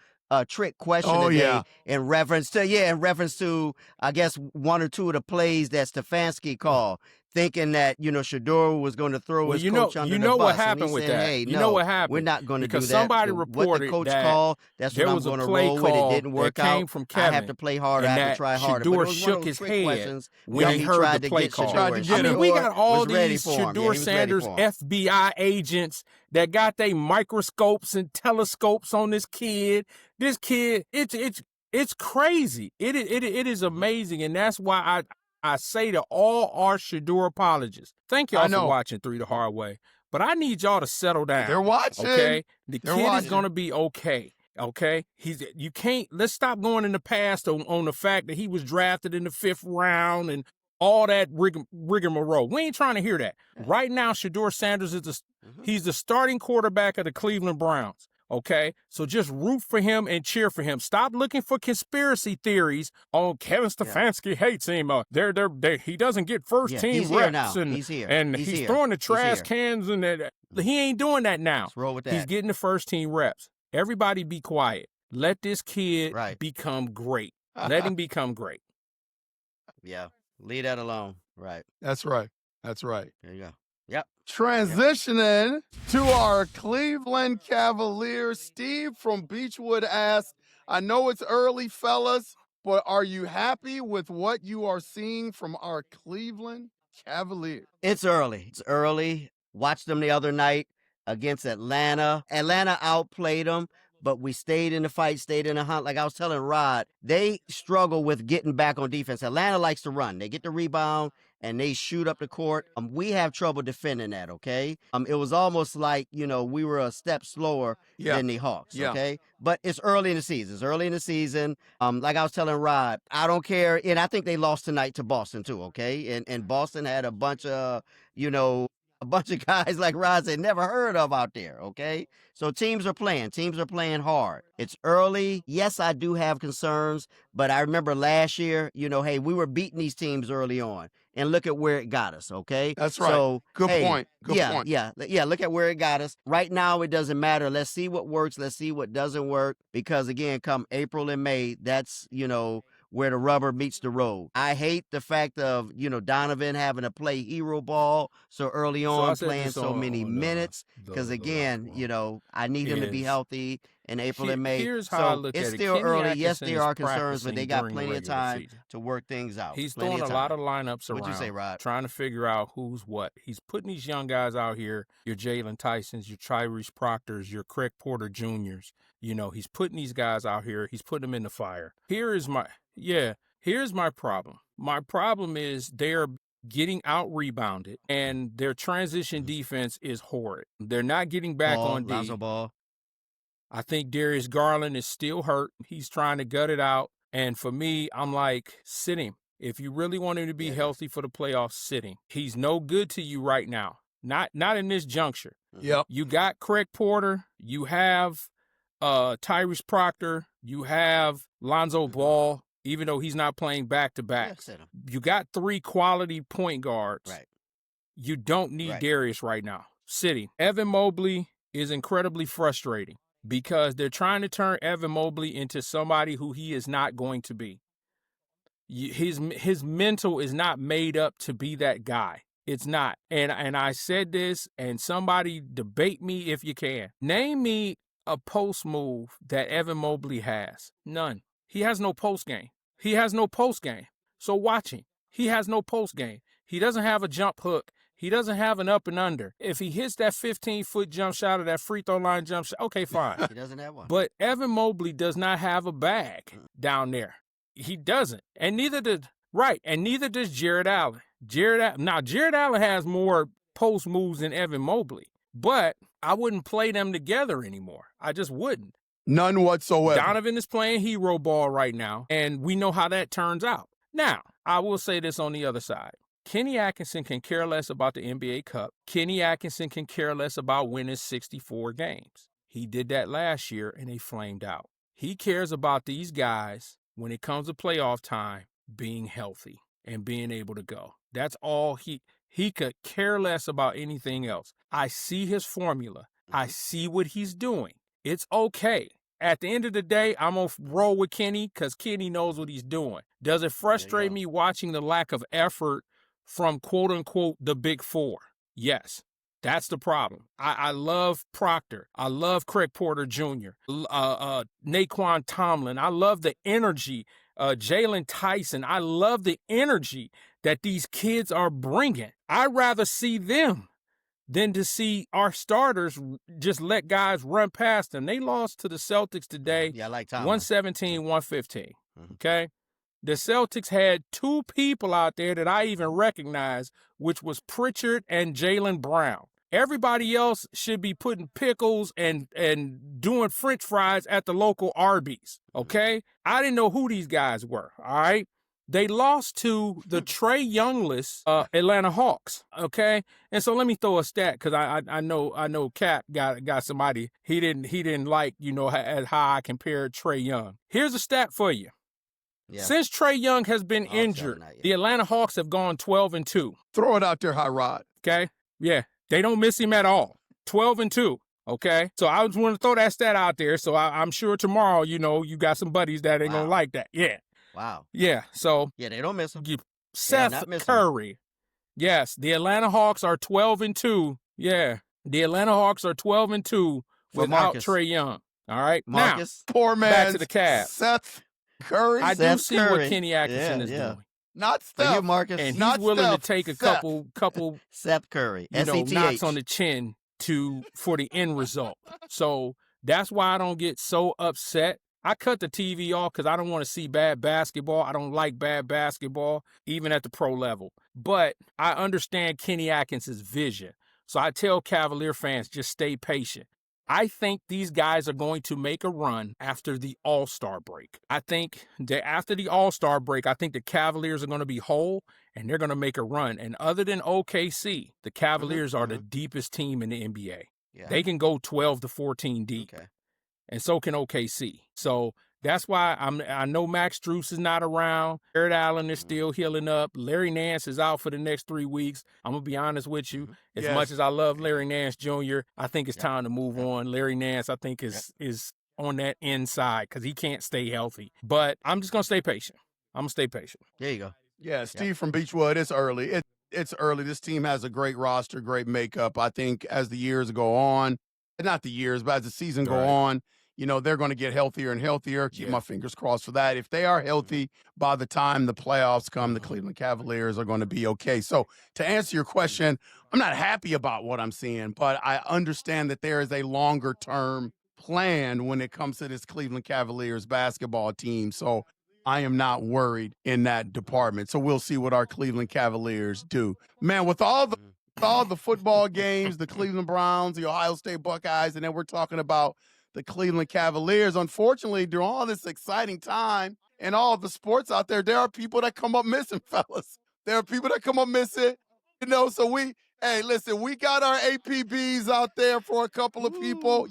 trick question Oh, today yeah. in reference to I guess one or two of the plays that Stefanski called. thinking that, Shador was going to throw Well, his coach under the bus. what and he happened with said, that. Hey, You no, know what happened? we're not going to do that. Because somebody what the reported coach that called, that's there what I'm was a going to play roll with. It call didn't work that came out. from I have Kevin, to play harder. I and have that to try harder. But Shador it was one shook of those his trick head questions when that he heard tried the to play get call. Shador. Tried to and get I mean, him. we Shador got all was ready these for him. Yeah, Shador he was ready Sanders for him. FBI agents that got their microscopes and telescopes on this kid. This kid, it's crazy. It is amazing, and that's why I say to all our Shador apologists, thank y'all for watching 3 the Hard Way, but I need y'all to settle down. They're watching. Okay? The They're kid watching. is going to be okay. Okay? Let's stop going in the past on the fact that he was drafted in the 5th round and all that rigmarole. We ain't trying to hear that. Right now, Shador Sanders he's the starting quarterback of the Cleveland Browns. Okay, so just root for him and cheer for him. Stop looking for conspiracy theories on Kevin Stefanski hates him. He doesn't get first team reps, and he's here. and he's throwing the trash cans, and he ain't doing that now. Let's roll with that. He's getting the first team reps. Everybody, be quiet. Let this kid become great. Let him become great. Yeah, leave that alone. Right. That's right. That's right. There you go. Yep. Transitioning to our Cleveland Cavaliers, Steve from Beechwood asks, I know it's early, fellas, but are you happy with what you are seeing from our Cleveland Cavaliers? It's early. It's early. Watched them the other night against Atlanta. Atlanta outplayed them, but we stayed in the fight, stayed in the hunt. Like I was telling Rod, they struggle with getting back on defense. Atlanta likes to run. They get the rebound and they shoot up the court. We have trouble defending that, okay? It was almost like, we were a step slower than the Hawks, okay? But it's early in the season. It's early in the season. Like I was telling Rod, I don't care. And I think they lost tonight to Boston too, okay? And Boston had a bunch of, a bunch of guys like Rod said never heard of out there, okay? So teams are playing hard. It's early. Yes, I do have concerns, but I remember last year, hey, we were beating these teams early on, and look at where it got us, okay? That's right. So, Good point. Good point. Yeah, look at where it got us. Right now, it doesn't matter. Let's see what works. Let's see what doesn't work, because again, come April and May, that's, where the rubber meets the road. I hate the fact of, Donovan having to play hero ball so early on, playing so many minutes. Because again, I need him to be healthy in April and May. Here's how I look it's at it. still Kenny early. Yes, Atkinson there is are concerns, but they got practicing plenty during of the regular time season. to work things out. He's Plenty throwing a lot of lineups around. What'd you say, Rod? Trying to figure out who's what. He's putting these young guys out here, your Jalen Tysons, your Tyrese Proctors, your Craig Porter Juniors. He's putting these guys out here. He's putting them in the fire. Here's my problem. My problem is they're getting out-rebounded, and their transition defense is horrid. They're not getting back on D. Lonzo Ball. I think Darius Garland is still hurt. He's trying to gut it out. And for me, I'm like, sit him. If you really want him to be healthy for the playoffs, sit him. He's no good to you right now. Not in this juncture. Yep. You got Craig Porter. You have Tyrese Proctor. You have Lonzo Ball, even though he's not playing back-to-back. You got 3 quality point guards. Right. You don't need Darius right now. Sit him. Evan Mobley is incredibly frustrating, because they're trying to turn Evan Mobley into somebody who he is not going to be. His mental is not made up to be that guy. It's not. And I said this, and somebody debate me if you can. Name me a post move that Evan Mobley has. None. He has no post game. So watch him. He has no post game. He doesn't have a jump hook. He doesn't have an up and under. If he hits that 15-foot jump shot or that free throw line jump shot, okay, fine. He doesn't have one. But Evan Mobley does not have a bag down there. He doesn't. And neither does Jared Allen. Jared Allen has more post moves than Evan Mobley. But I wouldn't play them together anymore. I just wouldn't. None whatsoever. Donovan is playing hero ball right now, and we know how that turns out. Now, I will say this on the other side. Kenny Atkinson can care less about the NBA Cup. Kenny Atkinson can care less about winning 64 games. He did that last year, and they flamed out. He cares about these guys, when it comes to playoff time, being healthy and being able to go. That's all he could care less about anything else. I see his formula. I see what he's doing. It's okay. At the end of the day, I'm going to roll with Kenny because Kenny knows what he's doing. Does it frustrate me watching the lack of effort from quote-unquote the Big Four. Yes, that's the problem. I love Proctor. I love Craig Porter Jr., Naquan Tomlin. I love the energy. Jalen Tyson. I love the energy that these kids are bringing. I'd rather see them than to see our starters just let guys run past them. They lost to the Celtics today, Yeah, I like Tomlin. 117-115. Okay? The Celtics had two people out there that I even recognize, which was Pritchard and Jaylen Brown. Everybody else should be putting pickles and doing French fries at the local Arby's, okay? I didn't know who these guys were, all right? They lost to the Trae Youngless Atlanta Hawks, okay? And so let me throw a stat because I know Cap got somebody he didn't like, how I compared Trae Young. Here's a stat for you. Yeah. Since Trae Young has been injured, the Atlanta Hawks have gone 12-2. Throw it out there, High Rod. Okay? Yeah. They don't miss him at all. 12-2. Okay? So I just want to throw that stat out there. So I'm sure tomorrow, you got some buddies that ain't going to like that. Yeah. Wow. Yeah. So. Yeah, they don't miss him. Seth Curry. Yes. The Atlanta Hawks are 12-2. Yeah. The Atlanta Hawks are 12-2 without Trae Young. All right? Marcus. Now, poor man. Back to the Cavs. Seth Curry. I do see what Kenny Atkinson is doing. Not For Steph. you, Marcus. And he's Not willing Steph, to take a Seth. couple Seth Curry. knocks on the chin for the end result. So that's why I don't get so upset. I cut the TV off because I don't want to see bad basketball. I don't like bad basketball, even at the pro level. But I understand Kenny Atkinson's vision. So I tell Cavalier fans, just stay patient. I think these guys are going to make a run after the All-Star break. I think that after the All-Star break, I think the Cavaliers are going to be whole and they're going to make a run. And other than OKC, the Cavaliers are the deepest team in the NBA. Yeah. They can go 12-14 deep. Okay. And so can OKC. So that's why I know Max Strus is not around. Jared Allen is still healing up. Larry Nance is out for the next 3 weeks. I'm going to be honest with you. As much as I love Larry Nance Jr., I think it's time to move on. Larry Nance, I think, is on that inside because he can't stay healthy. But I'm just going to stay patient. I'm going to stay patient. There you go. Yeah, Steve from Beechwood, it's early. It's early. This team has a great roster, great makeup. I think as the years go on, not the years, but as the season go on, they're going to get healthier and healthier. Keep my fingers crossed for that. If they are healthy, by the time the playoffs come, the Cleveland Cavaliers are going to be okay. So to answer your question, I'm not happy about what I'm seeing, but I understand that there is a longer-term plan when it comes to this Cleveland Cavaliers basketball team. So I am not worried in that department. So we'll see what our Cleveland Cavaliers do. Man, with all the football games, the Cleveland Browns, the Ohio State Buckeyes, and then we're talking about the Cleveland Cavaliers. Unfortunately, during all this exciting time and all the sports out there, there are people that come up missing, fellas. There are people that come up missing. So we got our APBs out there for a couple of people.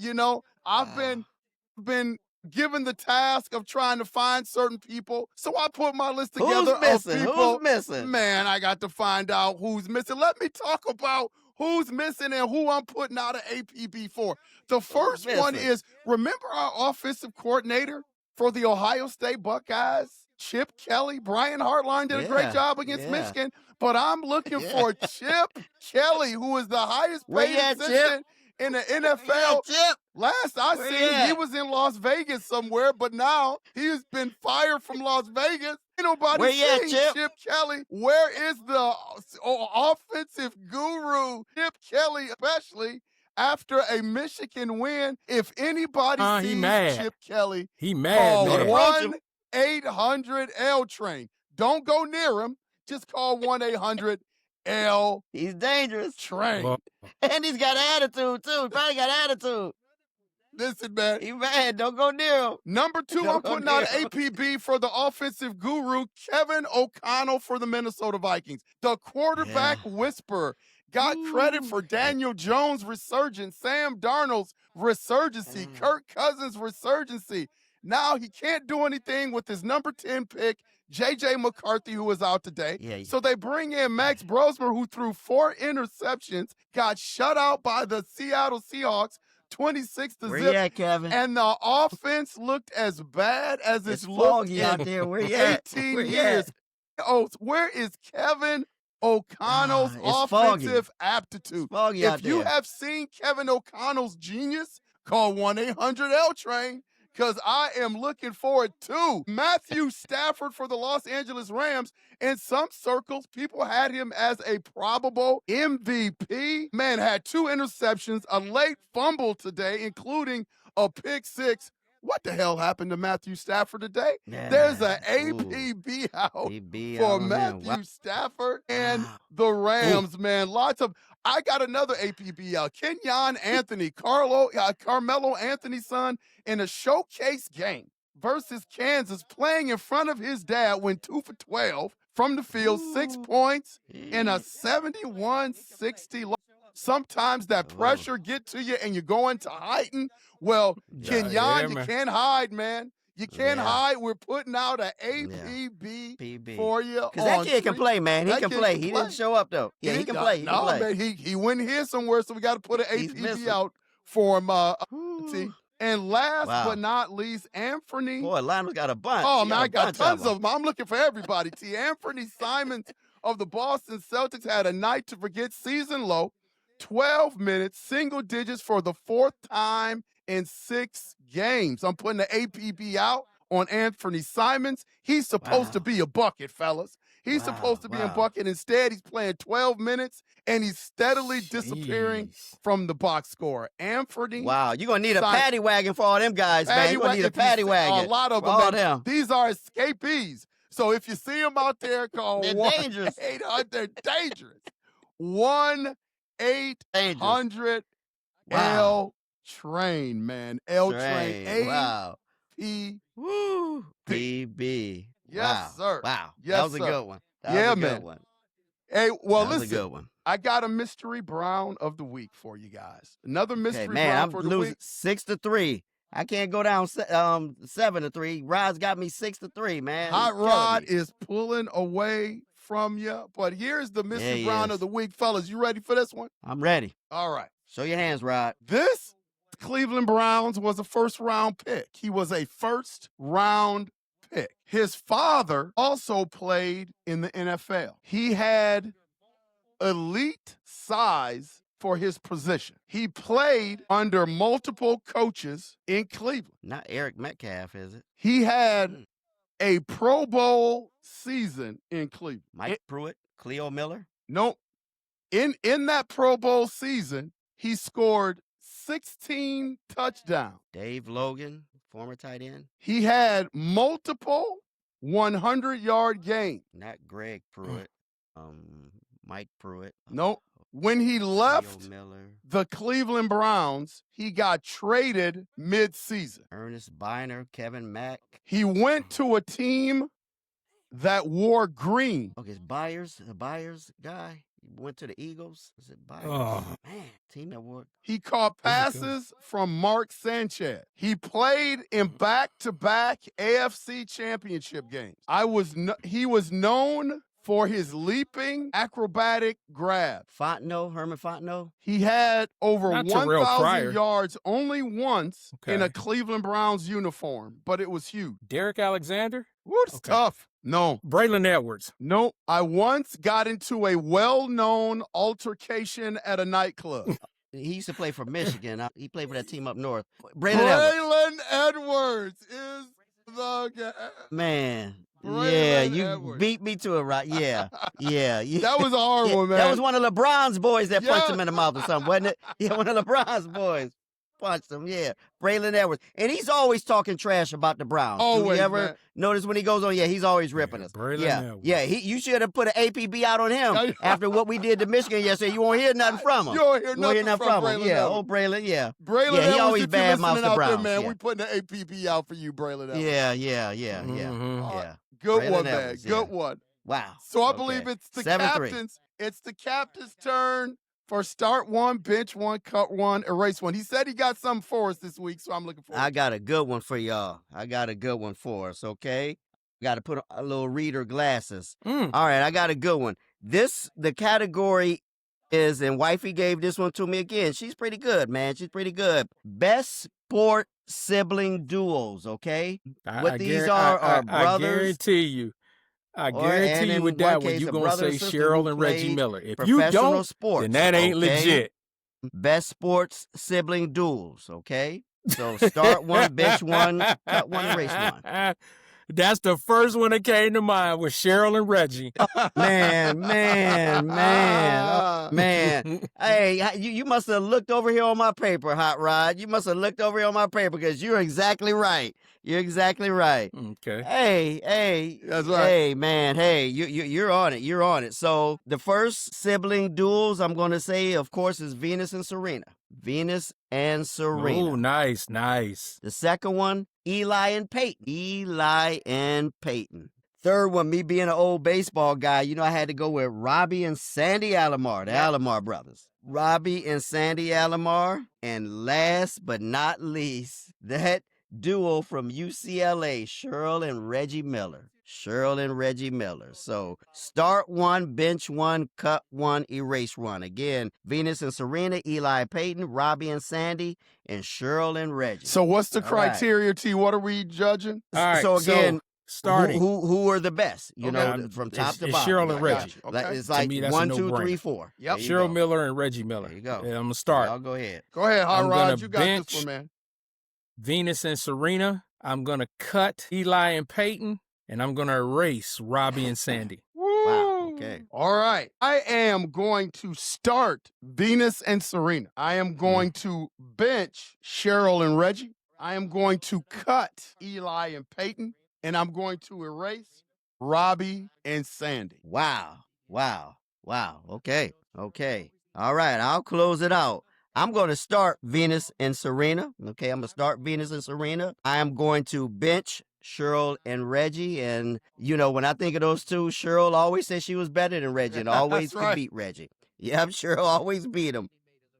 I've been given the task of trying to find certain people. So I put my list together of people. Who's missing? Man, I got to find out who's missing. Let me talk about who's missing and who I'm putting out an APB for. The first one is, remember our offensive coordinator for the Ohio State Buckeyes, Chip Kelly? Brian Hartline did a great job against Michigan, but I'm looking for Chip Kelly, who is the highest paid assistant in the NFL. Last I seen, he was in Las Vegas somewhere, but now he's been fired from Las Vegas. Ain't nobody seen Chip Kelly. Where is the offensive guru, Chip Kelly, especially after a Michigan win? If anybody sees Chip Kelly, he mad, call 1-800-L-TRAIN. Don't go near him. Just call 1-800-L. He's dangerous. Train. Well, And he's got attitude, too. He probably got attitude. Listen, man. He mad. Don't go near him. Number 2, I'm putting out APB for the offensive guru, Kevin O'Connell for the Minnesota Vikings. The quarterback whisperer got credit for Daniel Jones' resurgence, Sam Darnold's resurgency, Kirk Cousins' resurgency. Now he can't do anything with his number 10 pick, J.J. McCarthy, who is out today. So they bring in Max Brosmer, who threw 4 interceptions, got shut out by the Seattle Seahawks, 26-0. Where you at, Kevin? And the offense looked as bad as it's looked foggy in out there. Where you at? 18 Where you years. at? Oh, where is Kevin O'Connell's It's foggy. offensive aptitude. It's foggy out If you there. have seen Kevin O'Connell's genius, call 1-800-L-TRAIN, because I am looking forward to Matthew Stafford for the Los Angeles Rams. In some circles, people had him as a probable MVP. Man, had 2 interceptions, a late fumble today, including a pick 6. What the hell happened to Matthew Stafford today? Yeah. There's an Ooh. APB out APB for out on him. Matthew Wow. Stafford and Wow. the Rams, man. Lots of. I got another APB out. Kenyon Anthony, Carmelo Anthony's son, in a showcase game versus Kansas, playing in front of his dad, went 2 for 12 from the field, 6 points in a 71-60 loss. Sometimes that pressure get to you and you're going to hiding. Well, Kenyon, you can't hide, man. You can't hide. We're putting out an APB for you. Because that kid can play, man. He can play. He didn't show up, though. Yeah, he can play. He can play. Man, he went here somewhere, so we got to put an APB out for him. And last but not least, Anthony. Boy, Lionel's got a bunch. Oh, man, I got tons of them. I'm looking for everybody. Anthony Simons of the Boston Celtics had a night to forget, season low, 12 minutes, single digits for the 4th time in 6 games. I'm putting the APB out on Anthony Simons. He's supposed to be a bucket, fellas. He's supposed to be a bucket. Instead, he's playing 12 minutes, and he's steadily disappearing from the box score. Anthony. Wow, you're going to need a paddy wagon for all them guys, man. You're going to need a paddy wagon. A lot of them. All them. These are escapees. So if you see them out there, call They're 1-800. They're dangerous. 1-800-L-TRAIN, man. L-TRAIN. Wow. PB. Yes, sir. Wow. Yes, that was sir. a good one. That was a good one. Hey, well, that was listen. a good one. I got a mystery Brown of the week for you guys. Another mystery man, Brown I'm for the losing week. 6-3. I can't go down 7-3. Rod's got me 6-3, man. Hot Rod is pulling away from you. But here's the mystery Brown of the week, fellas. You ready for this one? I'm ready. All right. Show your hands, Rod. This Cleveland Browns was a first-round pick. He was a first-round pick. His father also played in the NFL. He had elite size for his position. He played under multiple coaches in Cleveland. Not Eric Metcalf, is it? He had a Pro Bowl season in Cleveland. Mike Pruitt, Cleo Miller? Nope. In that Pro Bowl season, he scored 16 touchdowns. Dave Logan, former tight end? He had multiple 100-yard games. Not Greg Pruitt. Mike Pruitt. Nope. When he left the Cleveland Browns, he got traded mid-season. Ernest Biner, Kevin Mack. He went to a team that wore green. Okay, it's the Byers guy. He went to the Eagles. Is it Byers? Oh. Man, team that wore. He caught passes from Mark Sanchez. He played in back-to-back AFC championship games. He was known for his leaping acrobatic grab. Herman Fontenot. He had over Not Terrell 1,000 Pryor. yards only once in a Cleveland Browns uniform, but it was huge. Derek Alexander? It's tough. No. Braylon Edwards. No. I once got into a well-known altercation at a nightclub. He used to play for Michigan. He played for that team up north. Braylon Edwards is the guy. Man. Braylon you Edwards. Beat me to it, right? Yeah. That was a hard one, man. That was one of LeBron's boys that punched him in the mouth or something, wasn't it? Yeah, one of LeBron's boys punched him. Yeah, Braylon Edwards, and he's always talking trash about the Browns. Always, do you ever man. notice when he goes on? Yeah, he's always ripping us. Braylon Edwards. You should have put an APB out on him after what we did to Michigan yesterday. You won't hear nothing from him. You won't hear nothing from Braylon. Yeah, Edwards. Braylon. Yeah, Braylon he Edwards, always if you're badmouths listening the out Browns. there, man, yeah. we putting the APB out for you, Braylon Edwards. Yeah. Good Braylon one, man. Edwards, Good one. Wow. So I believe it's the 7-3. captain's. It's the captain's turn for start one, bench one, cut one, erase one. He said he got something for us this week, so I'm looking forward. I got a good one for y'all. I got a good one for us, okay? Got to put a little reader glasses. All right, I got a good one. The category is, and Wifey gave this one to me again. She's pretty good, man. She's pretty good. Best sport sibling duos, okay? What these are brothers. I guarantee you, I and guarantee you in with one that one, case, you're a going to brother say and sister Cheryl who and Reggie played Miller. If you professional don't, sports, then that ain't okay? legit. Best sports sibling duels, okay? So start one, bench one, cut one, erase one. That's the first one that came to mind was Cheryl and Reggie. Man. Oh, man. Hey, you must have looked over here on my paper, Hot Rod. You must have looked over here on my paper because you're exactly right. You're exactly right. Okay. Hey, That's right. hey, man, hey, you're on it. You're on it. So the first sibling duels I'm going to say, of course, is Venus and Serena. Venus and Serena. Oh, nice. The second one, Eli and Peyton. Eli and Peyton. Third one, me being an old baseball guy, I had to go with Robbie and Sandy Alomar, the Alomar brothers. Robbie and Sandy Alomar. And last but not least, that duo from UCLA, Cheryl and Reggie Miller. So start one, bench one, cut one, erase one. Again, Venus and Serena, Eli and Peyton, Robbie and Sandy, and Cheryl and Reggie. So what's the All right. criteria, T? What are we judging? All right. So again, starting. who are the best? Okay. From top to It's bottom. Cheryl and I Reggie. got you. Okay. It's To like me, that's a 1, 2, 3, no-brainer. 4. Yep. There you Cheryl go. Miller and Reggie Miller. There you go. Yeah, I'm going to start. Y'all go ahead. Go ahead, Hot I'm Rod. gonna You got this bench one, man. Venus and Serena. I'm going to cut Eli and Peyton. And I'm going to erase Robbie and Sandy. Wow. Okay. All right. I am going to start Venus and Serena. I am going to bench Cheryl and Reggie. I am going to cut Eli and Peyton. And I'm going to erase Robbie and Sandy. Wow. Okay. All right. I'll close it out. I'm going to start Venus and Serena. Okay. I'm going to start Venus and Serena. I am going to bench Cheryl and Reggie. And, when I think of those two, Cheryl always said she was better than Reggie and always could beat Reggie. Yep, Cheryl always beat him.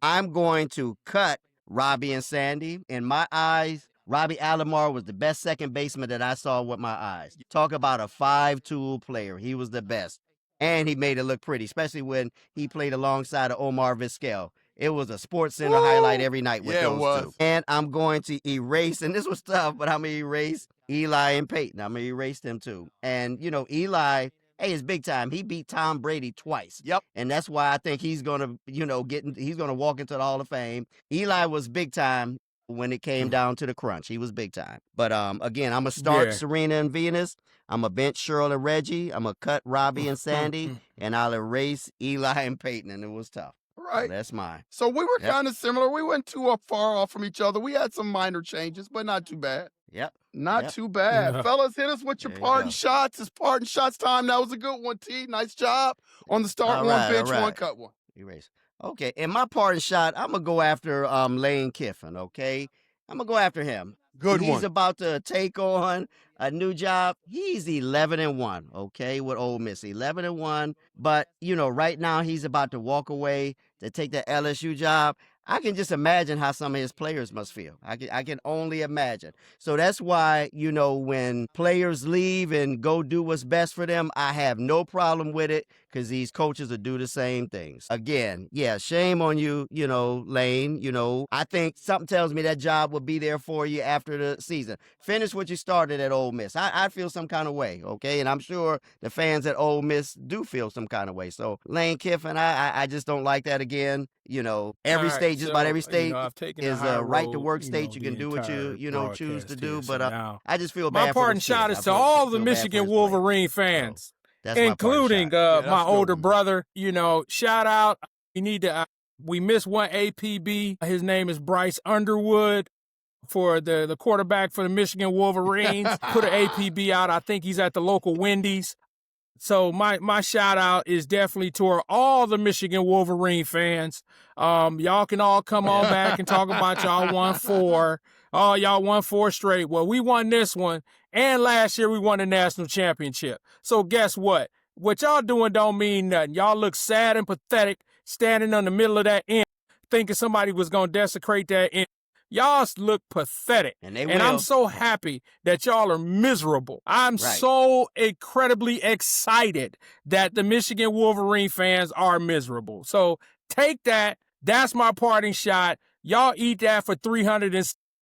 I'm going to cut Robbie and Sandy. In my eyes, Robbie Alomar was the best second baseman that I saw with my eyes. Talk about a 5-tool player. He was the best. And he made it look pretty, especially when he played alongside of Omar Vizquel. It was a Sports Center highlight every night with those two. And I'm going to erase, and this was tough, but I'm going to erase Eli and Peyton. I'm going to erase them too. And, Eli, hey, it's big time. He beat Tom Brady twice. Yep. And that's why I think he's going to, he's going to walk into the Hall of Fame. Eli was big time when it came down to the crunch. He was big time. But again, I'm going to start Serena and Venus. I'm going to bench Cheryl and Reggie. I'm going to cut Robbie and Sandy. And I'll erase Eli and Peyton. And it was tough. Right. So that's mine. So we were kind of similar. We went too far off from each other. We had some minor changes, but not too bad. Yep. Not too bad. Yeah. Fellas, hit us with your There you parting go. shots. It's parting shots time. That was a good one, T. Nice job on the start All one, right, bench all right. one, cut one. Erase. Okay. In my parting shot, I'm going to go after Lane Kiffin, okay? I'm going to go after him. Good He's one. about to take on a new job. He's 11-1, okay, with Ole Miss. 11-1. But, right now he's about to walk away to take the LSU job. I can just imagine how some of his players must feel. I can only imagine. So that's why, when players leave and go do what's best for them, I have no problem with it because these coaches will do the same things. Again, shame on you, Lane. I think something tells me that job will be there for you after the season. Finish what you started at Ole Miss. I feel some kind of way, okay? And I'm sure the fans at Ole Miss do feel some kind of way. So, Lane Kiffin, I just don't like that again. Every state, just about every state is a right to work state. You can do what you, choose to do. But I just feel bad. My parting shot is to all the Michigan Wolverine fans, including my older brother. Shout out. We missed one APB. His name is Bryce Underwood. For the quarterback for the Michigan Wolverines. Put an APB out. I think he's at the local Wendy's. So my shout out is definitely toward all the Michigan Wolverine fans. Y'all can all come on back and talk about y'all won 4. Oh, y'all won 4 straight. Well, we won this one. And last year we won the national championship. So guess what? What y'all doing don't mean nothing. Y'all look sad and pathetic standing in the middle of that end thinking somebody was going to desecrate that end. Y'all look pathetic. And I'm so happy that y'all are miserable. I'm so incredibly excited that the Michigan Wolverine fans are miserable. So take that. That's my parting shot. Y'all eat that for 300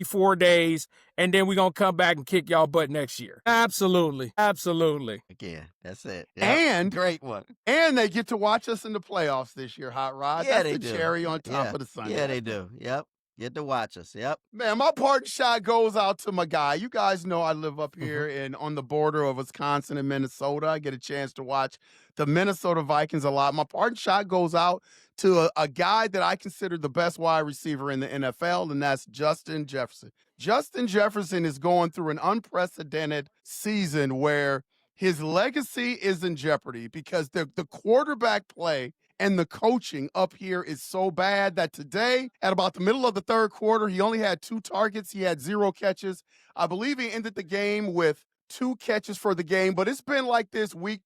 4 days, and then we're going to come back and kick y'all butt next year. Absolutely. Absolutely. Again, that's it. Yep. And great one. And they get to watch us in the playoffs this year, Hot Rod. Yeah, That's they the do. cherry on top Yeah. of the sundae. Yeah, they do. Yep. Get to watch us. Yep. Man, my parting shot goes out to my guy. You guys know I live up here and on the border of Wisconsin and Minnesota. I get a chance to watch the Minnesota Vikings a lot. My parting shot goes out to a guy that I consider the best wide receiver in the NFL, and that's Justin Jefferson. Justin Jefferson is going through an unprecedented season where his legacy is in jeopardy because the quarterback play and the coaching up here is so bad that today, at about the middle of the third quarter, he only had 2 targets. He had 0 catches. I believe he ended the game with 2 catches for the game, but it's been like this week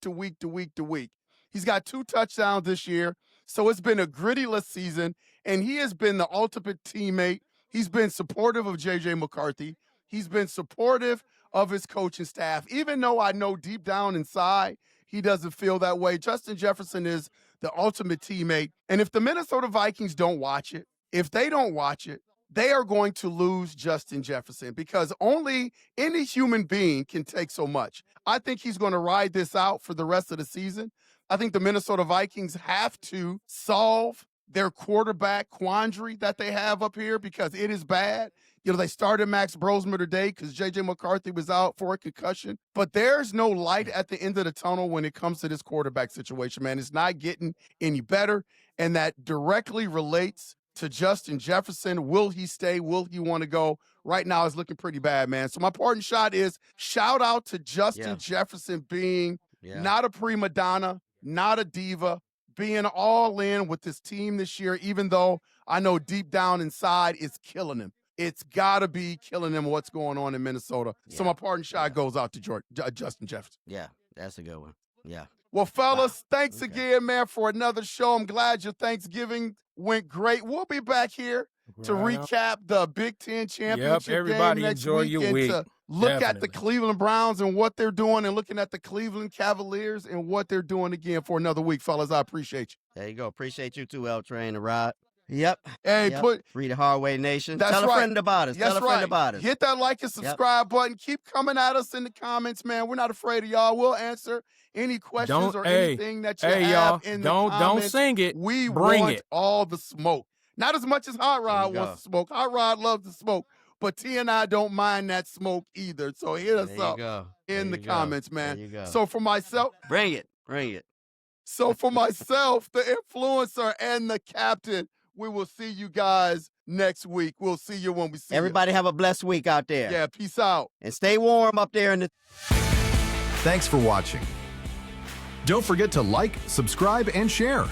to week. He's got 2 touchdowns this year, so it's been a grittyless season, and he has been the ultimate teammate. He's been supportive of J.J. McCarthy. He's been supportive of his coaching staff, even though I know deep down inside he doesn't feel that way. Justin Jefferson is the ultimate teammate. And if the Minnesota Vikings don't watch it, if they don't watch it, they are going to lose Justin Jefferson because only any human being can take so much. I think he's going to ride this out for the rest of the season. I think the Minnesota Vikings have to solve their quarterback quandary that they have up here because it is bad. You know, they started Max Brosmer today because J.J. McCarthy was out for a concussion. But there's no light at the end of the tunnel when it comes to this quarterback situation, man. It's not getting any better. And that directly relates to Justin Jefferson. Will he stay? Will he want to go? Right now it's looking pretty bad, man. So my parting shot is shout out to Justin Jefferson being not a prima donna, not a diva, being all in with this team this year, even though I know deep down inside it's killing him. It's got to be killing him what's going on in Minnesota. So my parting shot goes out to Justin Jefferson. Yeah, that's a good one. Yeah. Well, fellas, thanks again, man, for another show. I'm glad your Thanksgiving went great. We'll be back here to recap the Big Ten championship everybody game next enjoy week your and week. to look at the Definitely. Cleveland Browns and what they're doing and looking at the Cleveland Cavaliers and what they're doing again for another week, fellas. I appreciate you. There you go. Appreciate you too, L Train and Rod. Yep. Hey, Free the Hard Way Nation. That's Tell a right. friend about us. That's Tell a friend right. about us. Hit that like and subscribe button. Keep coming at us in the comments, man. We're not afraid of y'all. We'll answer any questions or anything that you have y'all, in the don't comments. sing it. We Bring want it. all the smoke. Not as much as Hot Rod wants to smoke. Hot Rod loves to smoke. But T and I don't mind that smoke either. So hit us up in the comments, man. There you go. So for myself, Bring it. Bring it. so for myself, the influencer and the captain, we will see you guys next week. We'll see you when we see Everybody have a blessed week out there. you. Yeah, peace out. And stay warm up there in the Thanks for watching. Don't forget to like, subscribe, and share.